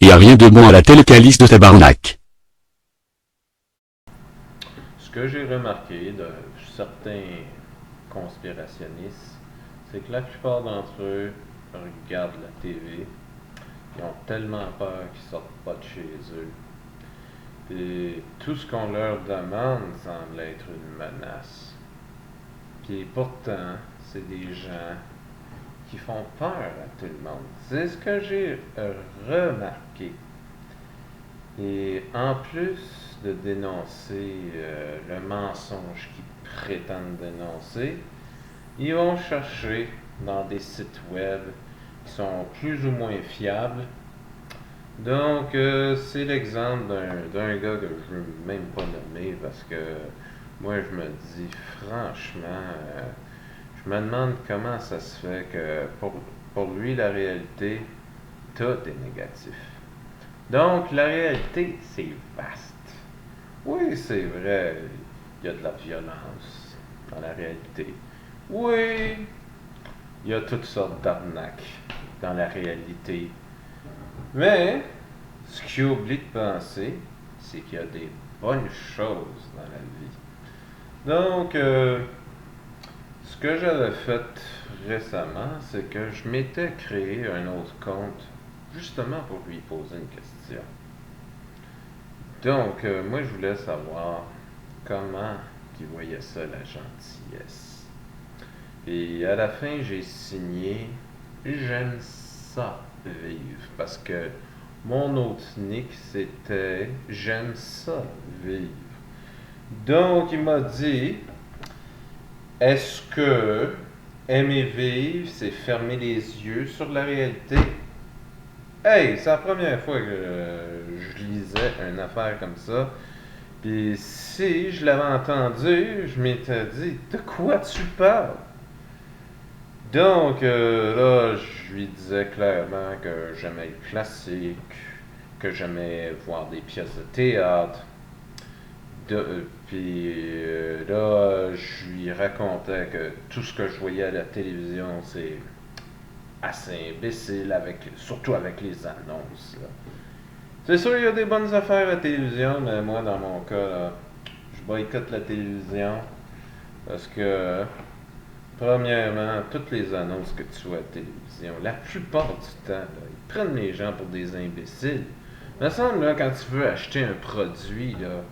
y a rien de bon à la télé calice de tabarnak. Ce que j'ai remarqué de certains conspirationnistes, c'est que la plupart d'entre eux regardent la TV, ils ont tellement peur qu'ils sortent pas de chez eux. Puis tout ce qu'on leur demande semble être une menace. Puis pourtant, c'est des gens qui font peur à tout le monde. C'est ce que j'ai remarqué. Et en plus de dénoncer le mensonge qu'ils prétendent dénoncer, ils vont chercher dans des sites web qui sont plus ou moins fiables. Donc, c'est l'exemple d'un gars que je veux même pas nommer parce que moi, je me dis franchement, je me demande comment ça se fait que pour lui, la réalité, tout est négatif. Donc, la réalité, c'est vaste. Oui, c'est vrai, il y a de la violence dans la réalité. Oui, il y a toutes sortes d'arnaques dans la réalité. Mais, ce qu'il oublie de penser, c'est qu'il y a des bonnes choses dans la vie. Donc, ce que j'avais fait récemment, c'est que je m'étais créé un autre compte justement pour lui poser une question. Donc, moi, je voulais savoir comment il voyait ça, la gentillesse. Et à la fin, j'ai signé J'aime ça vivre. Parce que mon autre nick, c'était J'aime ça vivre. Donc, il m'a dit est-ce que aimer vivre, c'est fermer les yeux sur la réalité? Hey, c'est la première fois que je lisais une affaire comme ça. Puis si je l'avais entendu, je m'étais dit, de quoi tu parles? Donc là, je lui disais clairement que j'aimais le classique, que j'aimais voir des pièces de théâtre. Puis là, je lui racontais que tout ce que je voyais à la télévision, c'est assez imbécile, surtout avec les annonces. Là. C'est sûr, il y a des bonnes affaires à la télévision, mais moi, dans mon cas, là, je boycotte la télévision parce que, premièrement, toutes les annonces que tu vois à la télévision, la plupart du temps, là, ils prennent les gens pour des imbéciles. Il me semble, là, quand tu veux acheter un produit, là,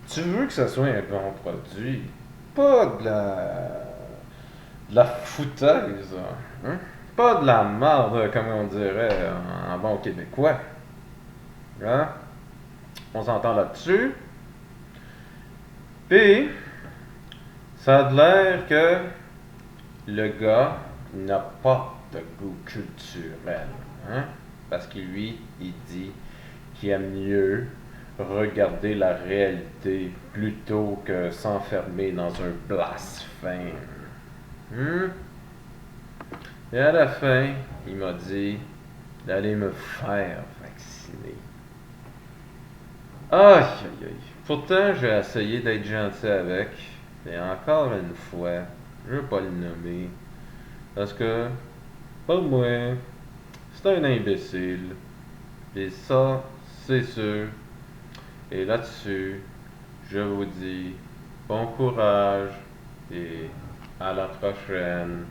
tu veux que ce soit un bon produit, pas de la foutaise, hein? Pas de la merde, comme on dirait en bon québécois. Hein? On s'entend là-dessus. Puis, ça a l'air que le gars n'a pas de goût culturel. Hein? Parce que lui, il dit qu'il aime mieux regarder la réalité plutôt que s'enfermer dans un blasphème. Hmm? Et à la fin, il m'a dit d'aller me faire vacciner. Aïe, aïe, aïe. Pourtant, j'ai essayé d'être gentil avec. Et encore une fois, je veux pas le nommer. Parce que, pour moi, c'est un imbécile. Et ça, c'est sûr. Et là-dessus, je vous dis bon courage et à la prochaine.